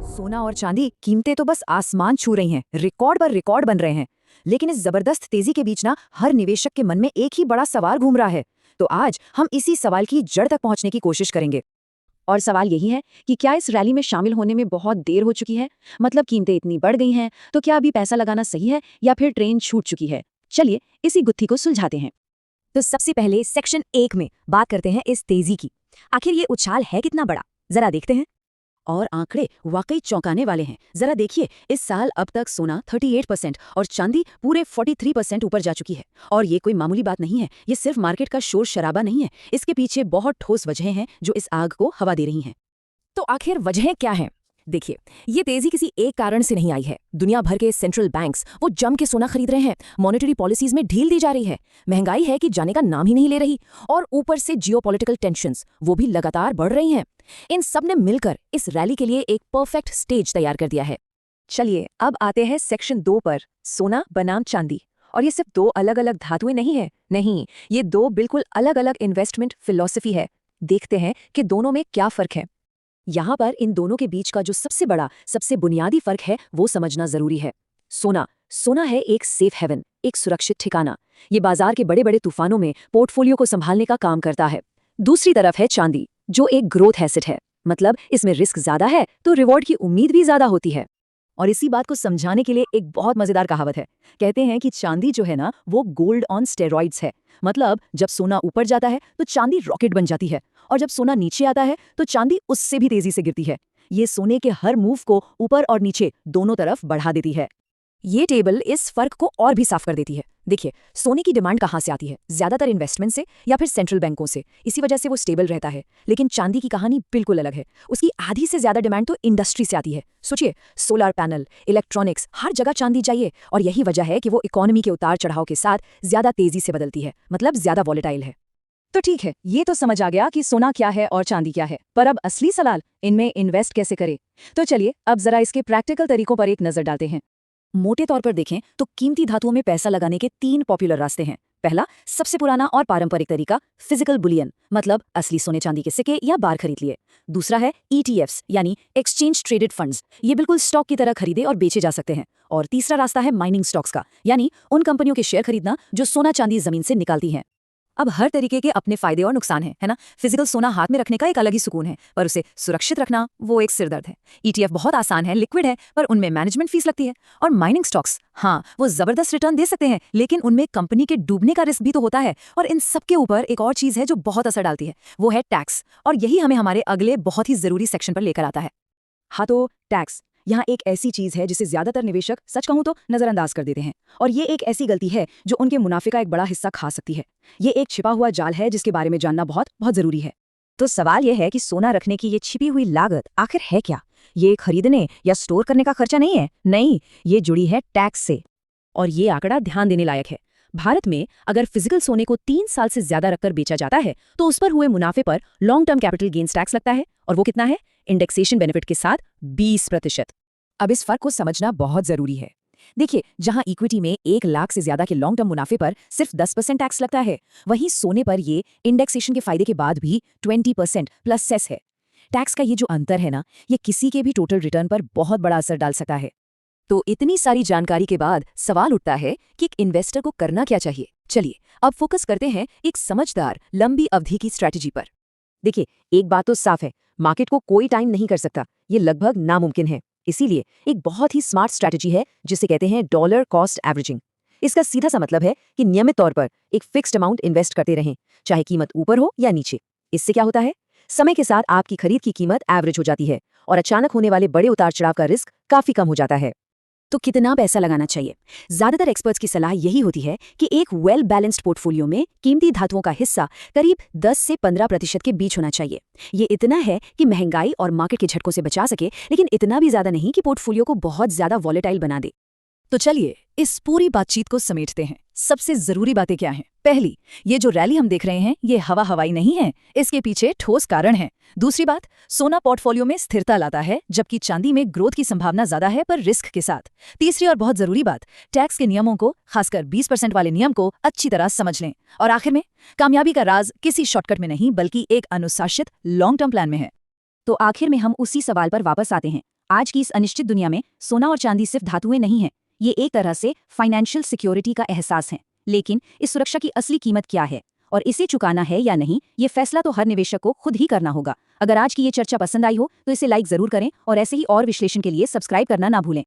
सोना और चांदी कीमतें तो बस आसमान छू रही हैं, रिकॉर्ड पर रिकॉर्ड बन रहे हैं। लेकिन इस जबरदस्त तेजी के बीच ना हर निवेशक के मन में एक ही बड़ा सवाल घूम रहा है। तो आज हम इसी सवाल की जड़ तक पहुंचने की कोशिश करेंगे। और सवाल यही है कि क्या इस रैली में शामिल होने में बहुत देर हो चुकी है? मतलब कीमतें इतनी बढ़ गई हैं, तो क्या अभी पैसा लगाना सही है या फिर ट्रेन छूट चुकी है? चलिए इसी गुत्थी को सुलझाते हैं। तो सबसे पहले सेक्शन 1 में बात करते हैं इस तेजी की। आखिर ये उछाल है कितना बड़ा, जरा देखते हैं। और आंकड़े वाकई चौंकाने वाले हैं। जरा देखिए, इस साल अब तक सोना 38% और चांदी पूरे 43% ऊपर जा चुकी है। और ये कोई मामूली बात नहीं है, ये सिर्फ मार्केट का शोर शराबा नहीं है, इसके पीछे बहुत ठोस वजहें हैं जो इस आग को हवा दे रही हैं। तो आखिर वजहें क्या हैं? देखिए, ये तेजी किसी एक कारण से नहीं आई है। दुनिया भर के सेंट्रल बैंक्स वो जम के सोना खरीद रहे हैं, मॉनेटरी पॉलिसीज में ढील दी जा रही है, महंगाई है कि जाने का नाम ही नहीं ले रही, और ऊपर से जियोपॉलिटिकल टेंशंस वो भी लगातार बढ़ रही हैं। इन सब ने मिलकर इस रैली के लिए एक परफेक्ट स्टेज तैयार कर दिया है। चलिए अब आते हैं सेक्शन 2 पर, सोना बनाम चांदी। और ये सिर्फ 2 अलग अलग धातुएं नहीं है, नहीं, ये 2 बिल्कुल अलग अलग इन्वेस्टमेंट फिलॉसफी है। देखते हैं कि दोनों में क्या फर्क है। यहाँ पर इन दोनों के बीच का जो सबसे बड़ा, सबसे बुनियादी फर्क है वो समझना जरूरी है। सोना है एक सेफ हेवन, एक सुरक्षित ठिकाना। ये बाजार के बड़े बड़े तूफानों में पोर्टफोलियो को संभालने का काम करता है। दूसरी तरफ है चांदी, जो एक ग्रोथ एसेट है, मतलब इसमें रिस्क ज्यादा है तो रिवॉर्ड की उम्मीद भी ज्यादा होती है। और इसी बात को समझाने के लिए एक बहुत मजेदार कहावत है। कहते हैं कि चांदी जो है ना, वो गोल्ड ऑन स्टेरॉइड्स है। मतलब जब सोना ऊपर जाता है तो चांदी रॉकेट बन जाती है, और जब सोना नीचे आता है तो चांदी उससे भी तेजी से गिरती है। ये सोने के हर मूव को ऊपर और नीचे दोनों तरफ बढ़ा देती है। ये टेबल इस फर्क को और भी साफ कर देती है। देखिए, सोने की डिमांड कहाँ से आती है? ज्यादातर इन्वेस्टमेंट से या फिर सेंट्रल बैंकों से। इसी वजह से वो स्टेबल रहता है। लेकिन चांदी की कहानी बिल्कुल अलग है। उसकी आधी से ज्यादा डिमांड तो इंडस्ट्री से आती है। सोचिए, सोलर पैनल, इलेक्ट्रॉनिक्स, हर जगह चांदी चाहिए। और यही वजह है कि वो इकोनॉमी के उतार चढ़ाव के साथ ज्यादा तेजी से बदलती है, मतलब ज्यादा वॉलेटाइल है। तो ठीक है, ये तो समझ आ गया कि सोना क्या है और चांदी क्या है, पर अब असली सवाल, इनमें इन्वेस्ट कैसे करें? तो चलिए अब जरा इसके प्रैक्टिकल तरीकों पर एक नजर डालते हैं। मोटे तौर पर देखें तो कीमती धातुओं में पैसा लगाने के 3 पॉपुलर रास्ते हैं। पहला, सबसे पुराना और पारंपरिक तरीका, फिजिकल बुलियन, मतलब असली सोने चांदी के सिक्के या बार खरीद लिए। दूसरा है ETFs, यानी एक्सचेंज ट्रेडेड फंड्स। ये बिल्कुल स्टॉक की तरह खरीदे और बेचे जा सकते हैं। और तीसरा रास्ता है माइनिंग स्टॉक्स का, यानी उन कंपनियों के शेयर खरीदना जो सोना चांदी जमीन से निकालती हैं। अब हर तरीके के अपने फायदे और नुकसान हैं, है ना? फिजिकल सोना हाथ में रखने का एक अलग ही सुकून है, पर उसे सुरक्षित रखना वो एक सिरदर्द है। ETF बहुत आसान है, लिक्विड है, पर उनमें मैनेजमेंट फीस लगती है। और माइनिंग स्टॉक्स, हाँ, वो जबरदस्त रिटर्न दे सकते हैं, लेकिन उनमें कंपनी के डूबने का रिस्क भी तो होता है। और इन सबके ऊपर एक और चीज है जो बहुत असर डालती है, वो है टैक्स। और यही हमें हमारे अगले बहुत ही जरूरी सेक्शन पर लेकर आता है। हाँ, तो टैक्स यहाँ एक ऐसी चीज है जिसे ज्यादातर निवेशक, सच कहूं तो, नजरअंदाज कर देते हैं। और ये एक ऐसी गलती है जो उनके मुनाफे का एक बड़ा हिस्सा खा सकती है। ये एक छिपा हुआ जाल है जिसके बारे में जानना बहुत बहुत जरूरी है। तो सवाल यह है कि सोना रखने की ये छिपी हुई लागत आखिर है क्या? ये खरीदने या स्टोर करने का खर्चा नहीं है, नहीं, ये जुड़ी है टैक्स से। और ये आंकड़ा ध्यान देने लायक है। भारत में अगर फिजिकल सोने को 3 साल से ज्यादा रखकर बेचा जाता है तो उस पर हुए मुनाफे पर long term capital gains tax लगता है। और वो कितना है? इंडेक्सेशन बेनिफिट के साथ 20%। अब इस फर्क को समझना बहुत जरूरी है। देखिए, जहां इक्विटी में 1 लाख से ज्यादा के लॉन्ग टर्म मुनाफे पर सिर्फ 10% टैक्स लगता है, वहीं सोने पर ये इंडेक्सेशन के फायदे के बाद भी 20% प्लस सेस है। टैक्स का ये जो अंतर है ना, ये किसी के भी टोटल रिटर्न पर बहुत बड़ा असर डाल सकता है। तो इतनी सारी जानकारी के बाद सवाल उठता है कि एक इन्वेस्टर को करना क्या चाहिए। चलिए अब फोकस करते हैं एक समझदार लंबी अवधि की स्ट्रैटेजी पर। देखिए, एक बात तो साफ है, मार्केट को कोई टाइम नहीं कर सकता, ये लगभग नामुमकिन है। इसीलिए एक बहुत ही स्मार्ट स्ट्रैटेजी है जिसे कहते हैं डॉलर कॉस्ट एवरेजिंग। इसका सीधा सा मतलब है कि नियमित तौर पर एक फिक्स्ड अमाउंट इन्वेस्ट करते रहें, चाहे कीमत ऊपर हो या नीचे। इससे क्या होता है? समय के साथ आपकी खरीद की कीमत एवरेज हो जाती है और अचानक होने वाले बड़े उतार चढ़ाव का रिस्क काफी कम हो जाता है। तो कितना पैसा लगाना चाहिए? ज्यादातर एक्सपर्ट्स की सलाह यही होती है कि एक वेल बैलेंस्ड पोर्टफोलियो में कीमती धातुओं का हिस्सा करीब 10 से 15% के बीच होना चाहिए। ये इतना है कि महंगाई और मार्केट के झटकों से बचा सके, लेकिन इतना भी ज्यादा नहीं कि पोर्टफोलियो को बहुत ज्यादा वॉलेटाइल बना दे। तो चलिए इस पूरी बातचीत को समेटते हैं। सबसे जरूरी बातें क्या हैं? पहली, ये जो रैली हम देख रहे हैं ये हवा हवाई नहीं है, इसके पीछे ठोस कारण है। दूसरी बात, सोना पोर्टफोलियो में स्थिरता लाता है जबकि चांदी में ग्रोथ की संभावना ज्यादा है पर रिस्क के साथ। तीसरी और बहुत जरूरी बात, टैक्स के नियमों को, खासकर 20% वाले नियम को अच्छी तरह समझ लें। और आखिर में, कामयाबी का राज किसी शॉर्टकट में नहीं बल्कि एक अनुशासित लॉन्ग टर्म प्लान में है। तो आखिर में हम उसी सवाल पर वापस आते हैं। आज की इस अनिश्चित दुनिया में सोना और चांदी सिर्फ धातुएं नहीं हैं, ये एक तरह से फाइनेंशियल सिक्योरिटी का एहसास है। लेकिन इस सुरक्षा की असली कीमत क्या है और इसे चुकाना है या नहीं, ये फैसला तो हर निवेशक को खुद ही करना होगा। अगर आज की ये चर्चा पसंद आई हो तो इसे लाइक जरूर करें और ऐसे ही और विश्लेषण के लिए सब्सक्राइब करना ना भूलें।